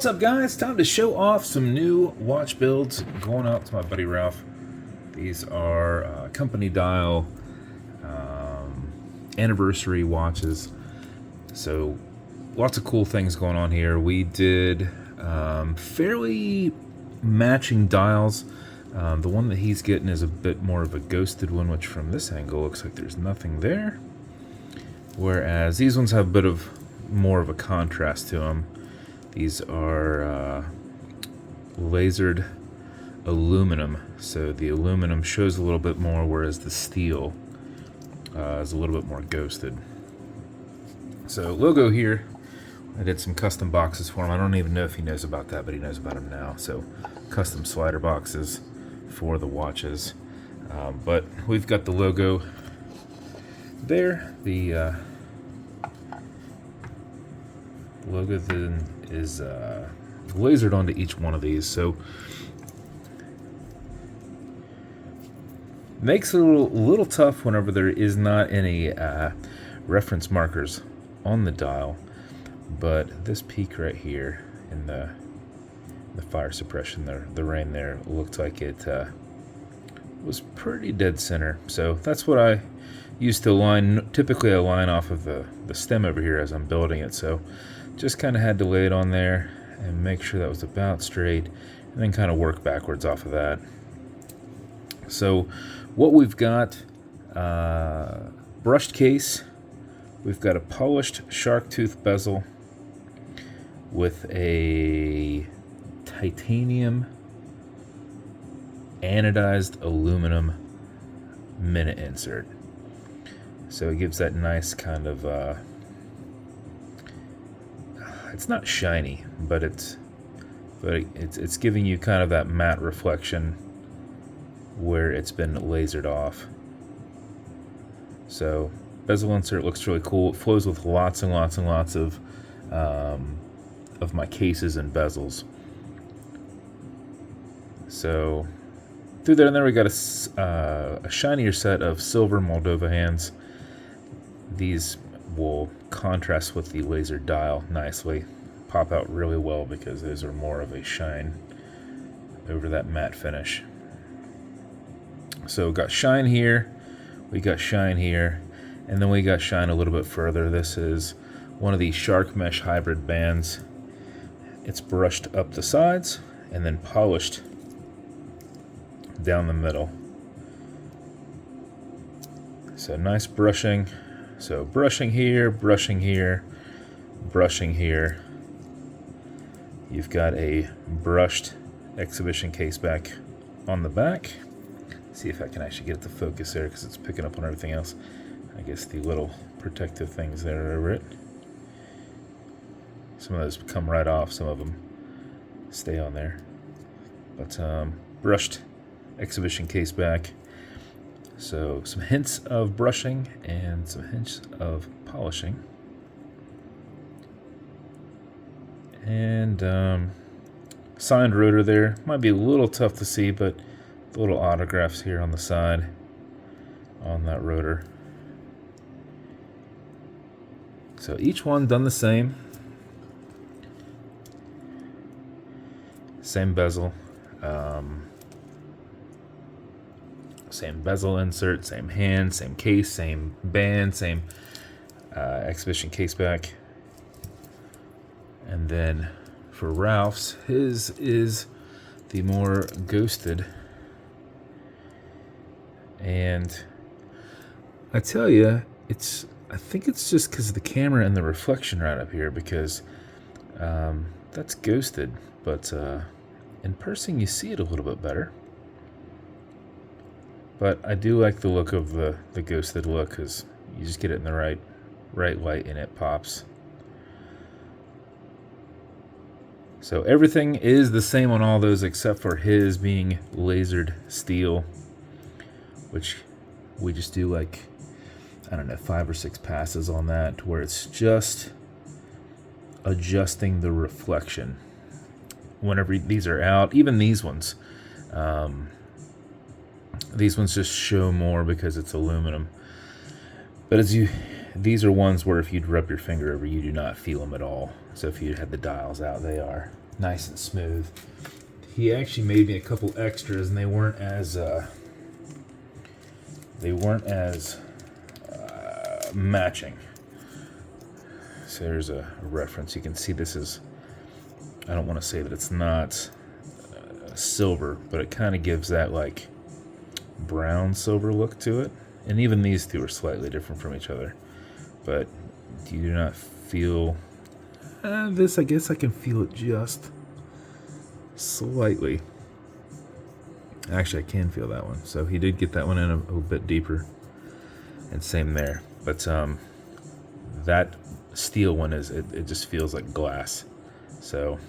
up, guys? Time to show off some new watch builds going out to my buddy Ralph. These are company dial anniversary watches. So lots of cool things going on here. We did fairly matching dials. The one that he's getting is a bit more of a ghosted one, which from this angle looks like there's nothing there. Whereas these ones have a bit of more of a contrast to them. These are lasered aluminum, so the aluminum shows a little bit more, whereas the steel is a little bit more ghosted. So logo here, I did some custom boxes for him. I don't even know if he knows about that, but he knows about them now. So custom slider boxes for the watches. But we've got the logo there. The logo then is lasered onto each one of these, so makes it a little tough whenever there is not any reference markers on the dial. But this peak right here in the fire suppression there, the rain there, looked like it was pretty dead center. So that's what I used to line. Typically I line off of the stem over here as I'm building it, so just kind of had to lay it on there and make sure that was about straight, and then kind of work backwards off of that. So what we've got, brushed case, we've got a polished shark tooth bezel with a titanium anodized aluminum minute insert. So it gives that nice kind of it's not shiny, but it's giving you kind of that matte reflection where it's been lasered off. So bezel insert looks really cool. It flows with lots and lots and lots of my cases and bezels. So through there, and there we got a shinier set of silver Moldova hands. These will contrast with the laser dial nicely, pop out really well because those are more of a shine over that matte finish. So we got shine here, we got shine here, and then we got shine a little bit further. This is one of these sharkmesh hybrid bands. It's brushed up the sides and then polished down the middle. So nice brushing. So brushing here, brushing here, brushing here. You've got a brushed exhibition case back on the back. See if I can actually get it to focus there because it's picking up on everything else. I guess the little protective things there over it. Some of those come right off, some of them stay on there. But brushed exhibition case back. So some hints of brushing and some hints of polishing. And signed rotor there. Might be a little tough to see, but the little autographs here on the side on that rotor. So each one done the same. Same bezel. Same bezel insert, same hand, same case, same band, same exhibition case back. And then for Ralph's, his is the more ghosted. And I tell you, I think it's just because of the camera and the reflection right up here, because that's ghosted, but in person you see it a little bit better. But I do like the look of the ghosted look, because you just get it in the right light and it pops. So everything is the same on all those except for his being lasered steel, which we just do like, I don't know, 5 or 6 passes on that, where it's just adjusting the reflection whenever these are out. Even these ones. These ones just show more because it's aluminum. But these are ones where if you'd rub your finger over, you do not feel them at all. So if you had the dials out, they are nice and smooth. He actually made me a couple extras, and they weren't as matching. So there's a reference. You can see this is, I don't want to say that it's not silver, but it kind of gives that like brown silver look to it. And even these two are slightly different from each other. But you do not feel this. I guess I can feel it just slightly. Actually, I can feel that one. So he did get that one in a bit deeper. And same there. But that steel one is, it just feels like glass. So,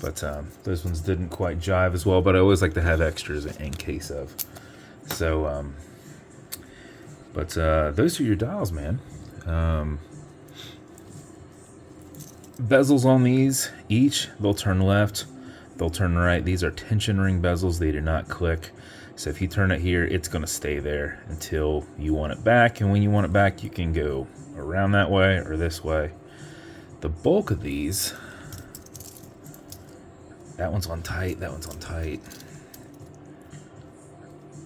but those ones didn't quite jive as well. But I always like to have extras in case of. So, but those are your dials, man. Bezels on these, each, they'll turn left, they'll turn right. These are tension ring bezels. They do not click. So if you turn it here, it's going to stay there until you want it back. And when you want it back, you can go around that way or this way. The bulk of these, that one's on tight, that one's on tight.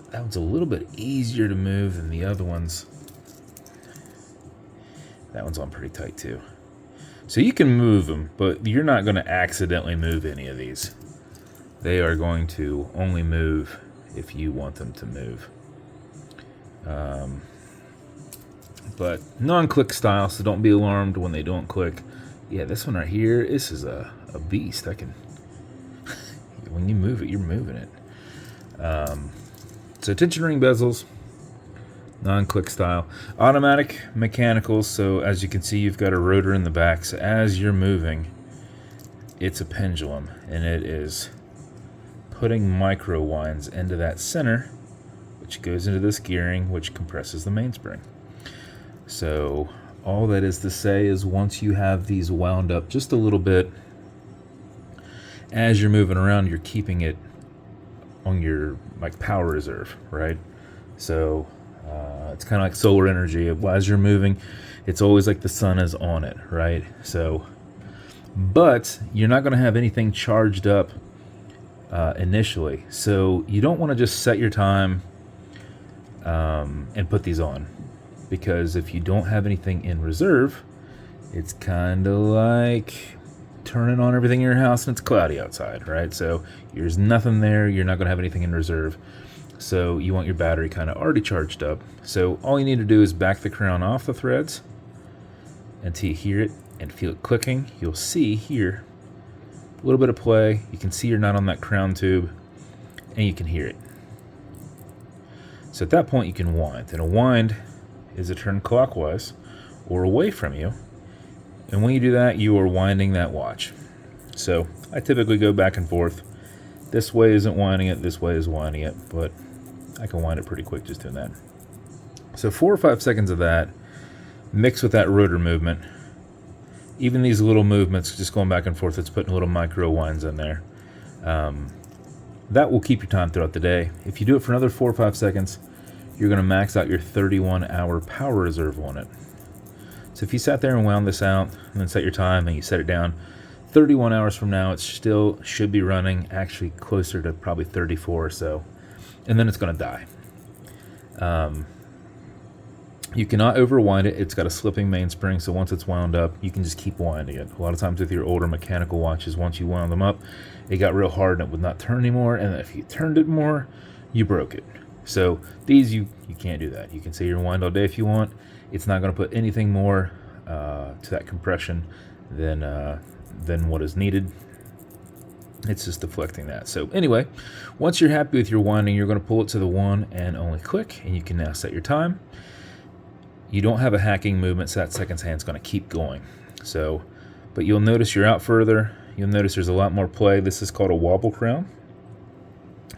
That one's a little bit easier to move than the other ones. That one's on pretty tight too. So you can move them, but you're not going to accidentally move any of these. They are going to only move if you want them to move. But non-click style, so don't be alarmed when they don't click. Yeah, this one right here, this is a beast. I can, when you move it, you're moving it. So tension ring bezels, non-click style. Automatic mechanicals, so as you can see, you've got a rotor in the back. So as you're moving, it's a pendulum, and it is putting micro winds into that center, which goes into this gearing, which compresses the mainspring. So all that is to say is once you have these wound up just a little bit, as you're moving around, you're keeping it on your like power reserve, right? So it's kind of like solar energy. As you're moving, it's always like the sun is on it, right? So, but you're not going to have anything charged up initially. So you don't want to just set your time and put these on, because if you don't have anything in reserve, it's kind of like turning on everything in your house and it's cloudy outside, right? So there's nothing there. You're not going to have anything in reserve. So you want your battery kind of already charged up. So all you need to do is back the crown off the threads until you hear it and feel it clicking. You'll see here a little bit of play. You can see you're not on that crown tube, and you can hear it. So at that point you can wind. And a wind is a turn clockwise or away from you. And when you do that, you are winding that watch. So I typically go back and forth. This way isn't winding it, this way is winding it, but I can wind it pretty quick just doing that. So 4 or 5 seconds of that, mixed with that rotor movement. Even these little movements, just going back and forth, it's putting little micro winds in there. That will keep your time throughout the day. If you do it for another 4 or 5 seconds, you're going to max out your 31-hour power reserve on it. So if you sat there and wound this out and then set your time and you set it down, 31 hours from now, it still should be running, actually closer to probably 34 or so, and then it's going to die. You cannot overwind it. It's got a slipping mainspring, so once it's wound up, you can just keep winding it. A lot of times with your older mechanical watches, once you wound them up, it got real hard and it would not turn anymore, and if you turned it more, you broke it. So these, you can't do that. You can say your wind all day if you want. It's not going to put anything more to that compression than what is needed. It's just deflecting that. So anyway, once you're happy with your winding, you're going to pull it to the one and only click, and you can now set your time. You don't have a hacking movement, so that second hand's going to keep going. So, but you'll notice you're out further. You'll notice there's a lot more play. This is called a wobble crown.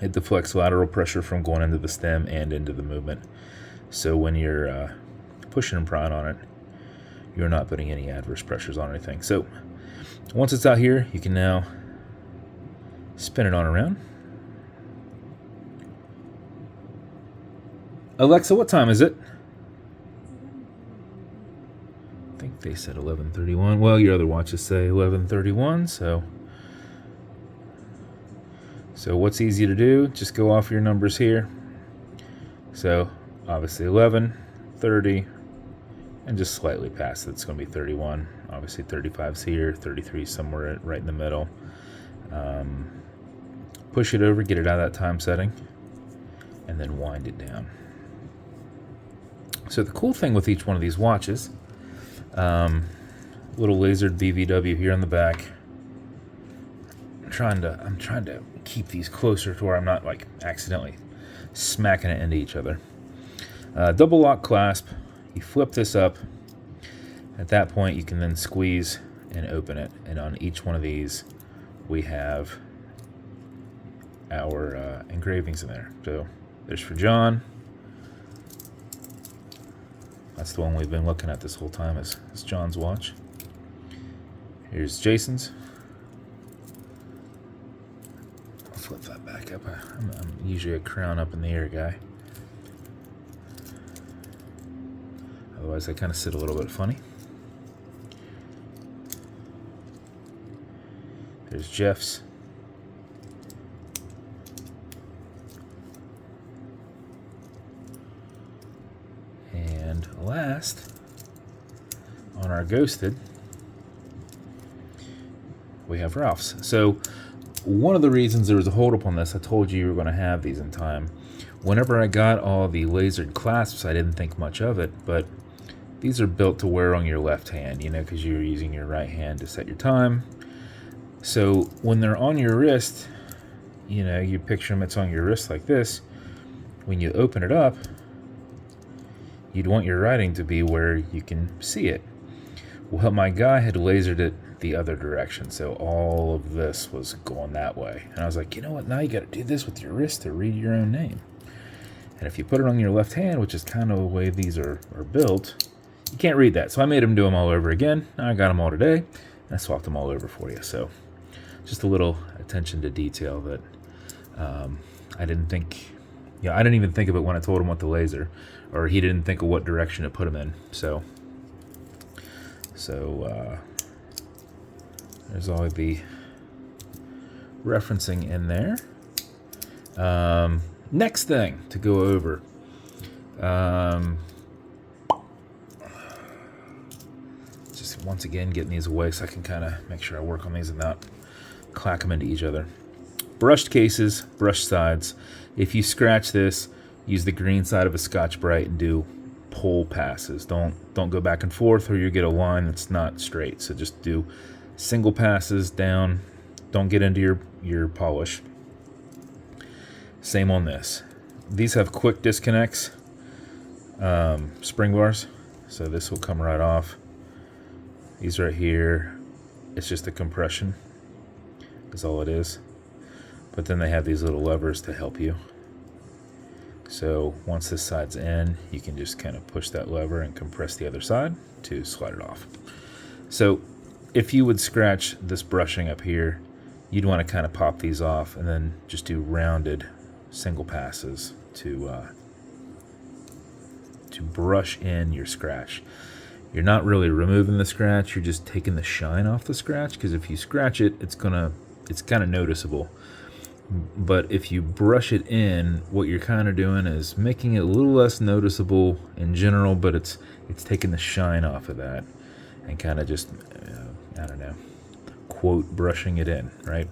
It deflects lateral pressure from going into the stem and into the movement. So when you're pushing and prying on it, you're not putting any adverse pressures on anything. So once it's out here, you can now spin it on around. Alexa, what time is it? I think they said 11:31. Well, your other watches say 11:31, so what's easy to do? Just go off your numbers here. So obviously 11:30, and just slightly past it, it's going to be 31. Obviously 35's here, 33 somewhere right in the middle. Push it over, get it out of that time setting, and then wind it down. So the cool thing with each one of these watches, little lasered BVW here on the back. I'm trying to keep these closer to where I'm not like accidentally smacking it into each other. Double lock clasp. You flip this up. At that point, you can then squeeze and open it. And on each one of these, we have our engravings in there. So there's for John. That's the one we've been looking at this whole time, is John's watch. Here's Jason's. I'll flip that back up. I'm usually a crown up in the air guy. Otherwise, I kind of sit a little bit funny. There's Jeff's. And last, on our ghosted, we have Ralph's. So one of the reasons there was a holdup on this, I told you were going to have these in time. Whenever I got all the lasered clasps, I didn't think much of it, but these are built to wear on your left hand, you know, because you're using your right hand to set your time. So when they're on your wrist, you know, you picture them, it's on your wrist like this. When you open it up, you'd want your writing to be where you can see it. Well, my guy had lasered it the other direction, so all of this was going that way. And I was like, you know what, now you got to do this with your wrist to read your own name. And if you put it on your left hand, which is kind of the way these are built, you can't read that. So I made him do them all over again. I got them all today, and I swapped them all over for you. So just a little attention to detail that I didn't think, I didn't even think of it when I told him what the laser, or he didn't think of what direction to put him in. So there's all the referencing in there. Next thing to go over. Just once again getting these away so I can kind of make sure I work on these and not clack them into each other. Brushed cases, brushed sides. If you scratch this, use the green side of a Scotch-Brite and do pull passes. Don't go back and forth, or you get a line that's not straight. So just do single passes down. Don't get into your polish. Same on this. These have quick disconnects, spring bars, so this will come right off. These right here, it's just a compression, is all it is. But then they have these little levers to help you. So once this side's in, you can just kind of push that lever and compress the other side to slide it off. So if you would scratch this brushing up here, you'd want to kind of pop these off and then just do rounded single passes to brush in your scratch. You're not really removing the scratch, you're just taking the shine off the scratch, because if you scratch it, it's kind of noticeable. But if you brush it in, what you're kind of doing is making it a little less noticeable in general, but it's taking the shine off of that and kind of just, I don't know, quote, brushing it in, right?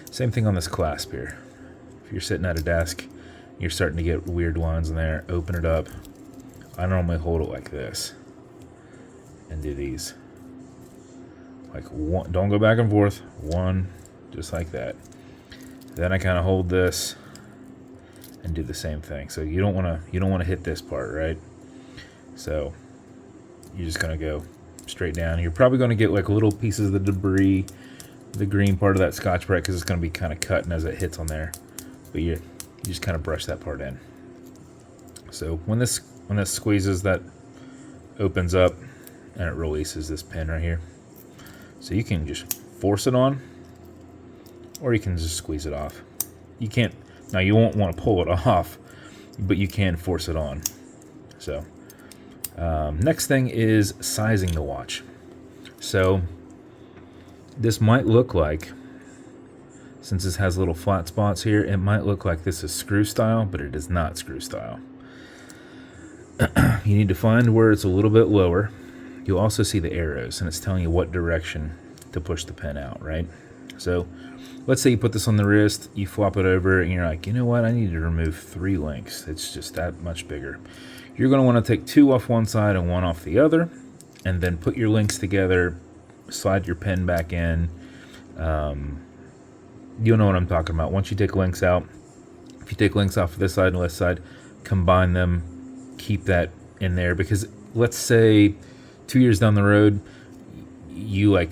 Same thing on this clasp here. If you're sitting at a desk, you're starting to get weird lines in there, open it up. I normally hold it like this and do these. Like one, don't go back and forth, one, just like that. Then I kind of hold this and do the same thing. So you don't want to hit this part, right? So you're just gonna go straight down. You're probably gonna get like little pieces of the debris, the green part of that Scotch-Brite, because it's gonna be kind of cutting as it hits on there. But you just kind of brush that part in. So when this squeezes, that opens up and it releases this pin right here. So you can just force it on, or you can just squeeze it off. You can't, now you won't want to pull it off, but you can force it on. So next thing is sizing the watch. So this might look like, since this has little flat spots here, it might look like this is screw style, but it is not screw style. You need to find where it's a little bit lower. You'll also see the arrows, and it's telling you what direction to push the pin out, right? So let's say you put this on the wrist, you flop it over, and you're like, you know what, I need to remove 3 links. It's just that much bigger. You're going to want to take 2 off one side and 1 off the other, and then put your links together, slide your pin back in. You'll know what I'm talking about. Once you take links out, if you take links off of this side and this side, combine them, keep that in there, because let's say 2 years down the road, you like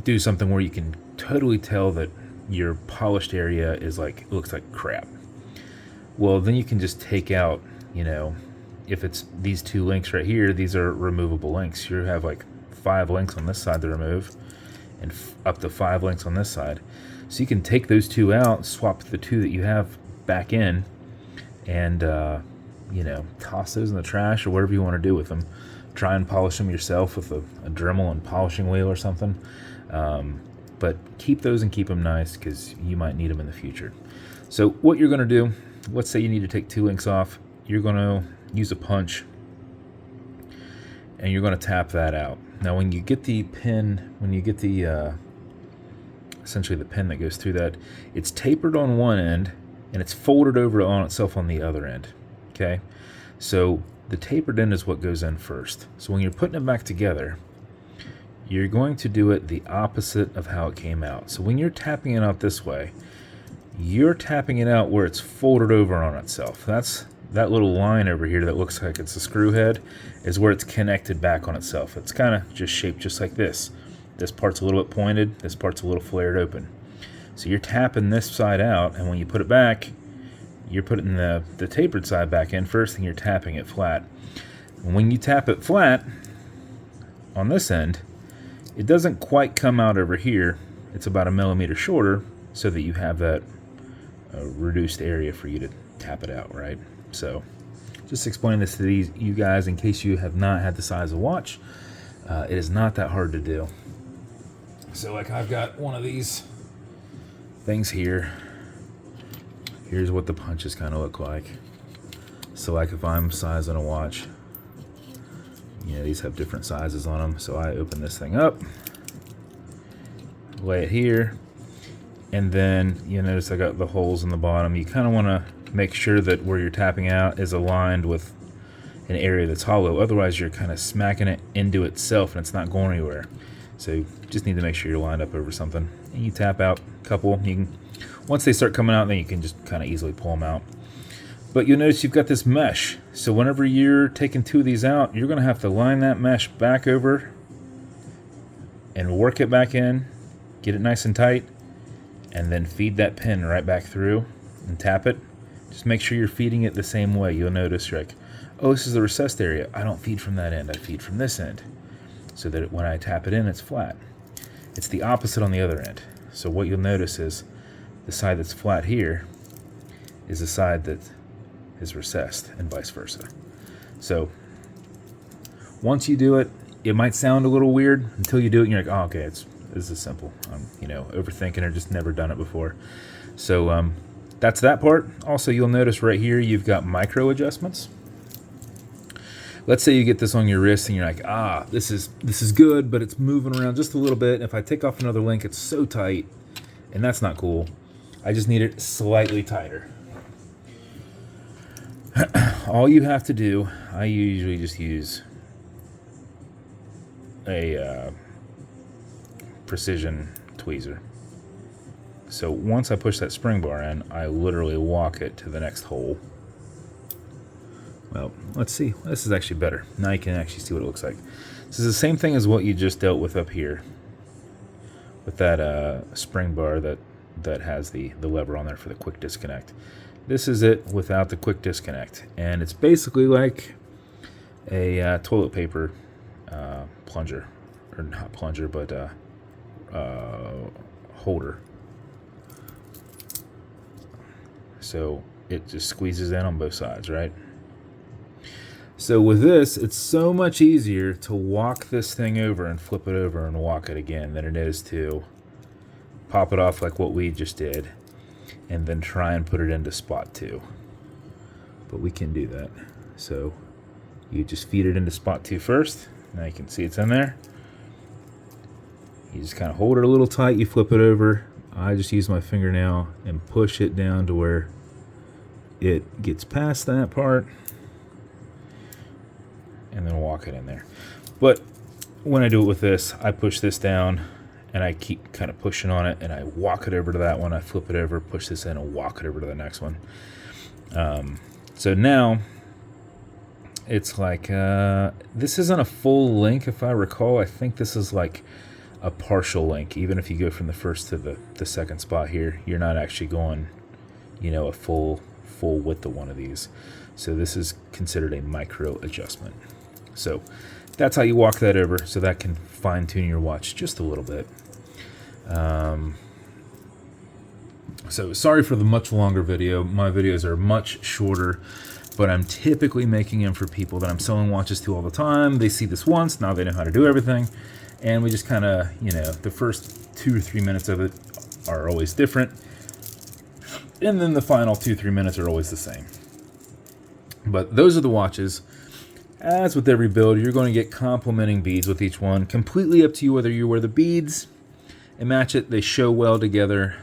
do something where you can totally tell that your polished area is like, looks like crap. Well, then you can just take out, you know, if it's these 2 links right here, these are removable links. You have like 5 links on this side to remove, and up to 5 links on this side. So you can take those 2 out, swap the 2 that you have back in, and you know, toss those in the trash or whatever you want to do with them. Try and polish them yourself with a Dremel and polishing wheel or something. But keep those and keep them nice, because you might need them in the future. So what you're going to do, let's say you need to take 2 links off. You're going to use a punch, and you're going to tap that out. Now when you get the pin, essentially the pin that goes through that, it's tapered on one end and it's folded over on itself on the other end. Okay, so the tapered end is what goes in first. So when you're putting it back together, you're going to do it the opposite of how it came out. So when you're tapping it out this way, you're tapping it out where it's folded over on itself. That's that little line over here that looks like it's a screw head is where it's connected back on itself. It's kind of just shaped just like this. This part's a little bit pointed, this part's a little flared open. So you're tapping this side out, and when you put it back, you're putting the tapered side back in first, and you're tapping it flat. And when you tap it flat on this end, it doesn't quite come out over here. It's about 1 millimeter shorter, so that you have that reduced area for you to tap it out, right? So just explain this to you guys in case you have not had the size of watch. It is not that hard to do. So like I've got one of these things here. Here's what the punches kind of look like. So like if I'm sizing a watch, you know, these have different sizes on them. So I open this thing up, lay it here, and then you notice I got the holes in the bottom. You kind of want to make sure that where you're tapping out is aligned with an area that's hollow. Otherwise you're kind of smacking it into itself and it's not going anywhere. So you just need to make sure you're lined up over something. And you tap out a couple. You can, once they start coming out, then you can just kind of easily pull them out. But you'll notice you've got this mesh. So whenever you're taking 2 of these out, you're going to have to line that mesh back over and work it back in, get it nice and tight, and then feed that pin right back through and tap it. Just make sure you're feeding it the same way. You'll notice you're like, oh, this is the recessed area. I don't feed from that end. I feed from this end. So that when I tap it in, it's flat. It's the opposite on the other end. So what you'll notice is the side that's flat here is the side that is recessed, and vice versa. So once you do it, it might sound a little weird until you do it and you're like, oh, okay, this is simple. I'm, you know, overthinking or just never done it before. So that's that part. Also, you'll notice right here you've got micro adjustments. Let's say you get this on your wrist and you're like, ah, this is good, but it's moving around just a little bit. And if I take off another link, it's so tight, and that's not cool. I just need it slightly tighter. All you have to do, I usually just use a precision tweezer. So once I push that spring bar in, I literally walk it to the next hole. Well, let's see. This is actually better. Now you can actually see what it looks like. This is the same thing as what you just dealt with up here, with that spring bar that has the lever on there for the quick disconnect. This is it without the quick disconnect, and it's basically like a toilet paper plunger, or not plunger, but holder. So it just squeezes in on both sides, right? So with this, it's so much easier to walk this thing over and flip it over and walk it again than it is to pop it off like what we just did and then try and put it into spot 2. But we can do that. So you just feed it into spot 2 first. Now you can see it's in there. You just kind of hold it a little tight, you flip it over. I just use my fingernail and push it down to where it gets past that part and then walk it in there. But when I do it with this, I push this down and I keep kind of pushing on it and I walk it over to that one. I flip it over, push this in and walk it over to the next one. So now it's like, this isn't a full link if I recall. I think this is like a partial link. Even if you go from the first to the second spot here, you're not actually going, you know, a full width of one of these. So this is considered a micro adjustment. So that's how you walk that over, so that can fine tune your watch just a little bit. So sorry for the much longer video. My videos are much shorter, but I'm typically making them for people that I'm selling watches to all the time. They see this once, now they know how to do everything. And we just kind of, you know, the first 2 or 3 minutes of it are always different. And then the final 2-3 minutes are always the same. But those are the watches. As with every build, you're going to get complementing beads with each one. Completely up to you whether you wear the beads and match it. They show well together.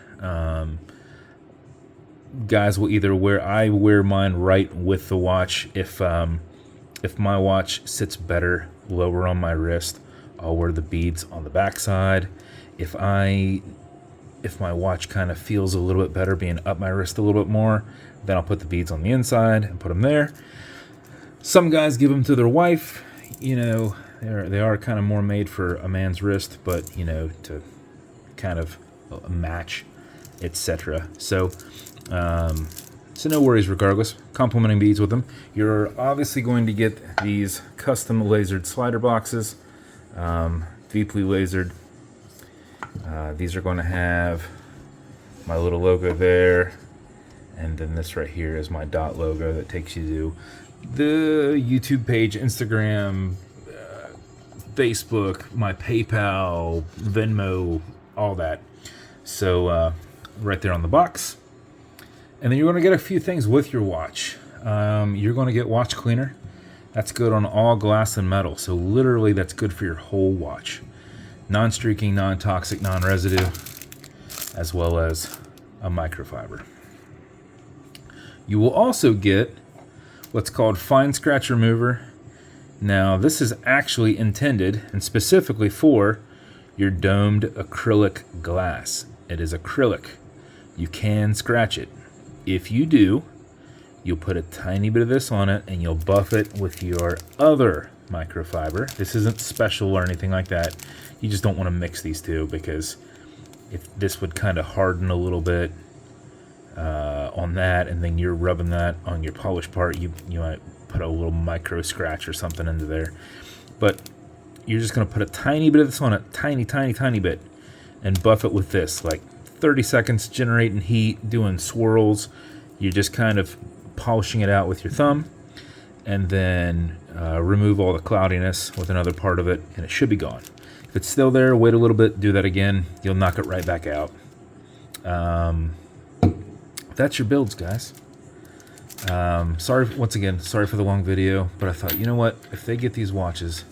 Guys will either I wear mine right with the watch. If my watch sits better lower on my wrist, I'll wear the beads on the backside. If my watch kind of feels a little bit better being up my wrist a little bit more, then I'll put the beads on the inside and put them there. Some guys give them to their wife. You know, they are kind of more made for a man's wrist, but, you know, to kind of match, etc. So no worries regardless. Complementing beads with them. You're obviously going to get these custom lasered slider boxes, deeply lasered. These are going to have my little logo there, and then this right here is my dot logo that takes you to the YouTube page, Instagram, Facebook, my PayPal, Venmo, all that. So right there on the box. And then you're going to get a few things with your watch. You're going to get watch cleaner. That's good on all glass and metal. So literally that's good for your whole watch. Non-streaking, non-toxic, non-residue, as well as a microfiber. You will also get what's called fine scratch remover. Now this is actually intended and specifically for your domed acrylic glass. It is acrylic. You can scratch it. If you do, you'll put a tiny bit of this on it and you'll buff it with your other microfiber. This isn't special or anything like that. You just don't want to mix these two, because if this would kind of harden a little bit on that, and then you're rubbing that on your polished part, you might put a little micro scratch or something into there. But you're just going to put a tiny bit of this on it, tiny bit, and buff it with this, like 30 seconds, generating heat, doing swirls. You're just kind of polishing it out with your thumb, and then remove all the cloudiness with another part of it, and it should be gone. If it's still there, wait a little bit, do that again, you'll knock it right back out. That's your builds, guys. Sorry for the long video, but I thought, you know what, if they get these watches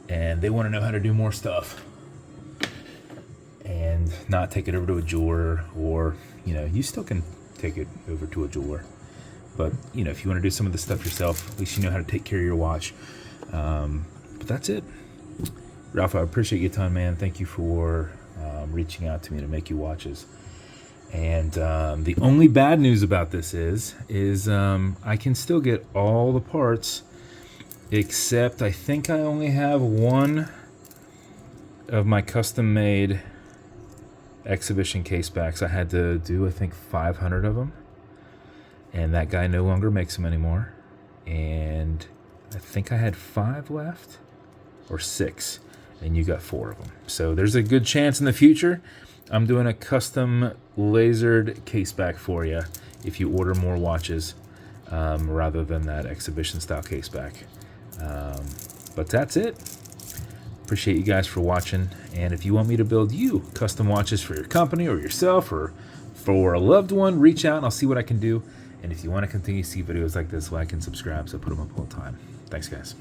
and they want to know how to do more stuff and not take it over to a jeweler, or, you know, you still can take it over to a jeweler, but, you know, if you want to do some of the stuff yourself, at least you know how to take care of your watch. But that's it. Ralph, I appreciate your time, man. Thank you for reaching out to me to make you watches. And the only bad news about this is I can still get all the parts, except I think I only have one of my custom-made exhibition casebacks. I had to do, I think, 500 of them, and that guy no longer makes them anymore. And I think I had 5 left, or 6, and you got 4 of them. So there's a good chance in the future I'm doing a custom lasered caseback for you if you order more watches. rather than that exhibition style case back. But that's it. Appreciate you guys for watching, and if you want me to build you custom watches for your company or yourself or for a loved one, reach out and I'll see what I can do. And if you want to continue to see videos like this, like and subscribe so I put them up all the time. Thanks, guys.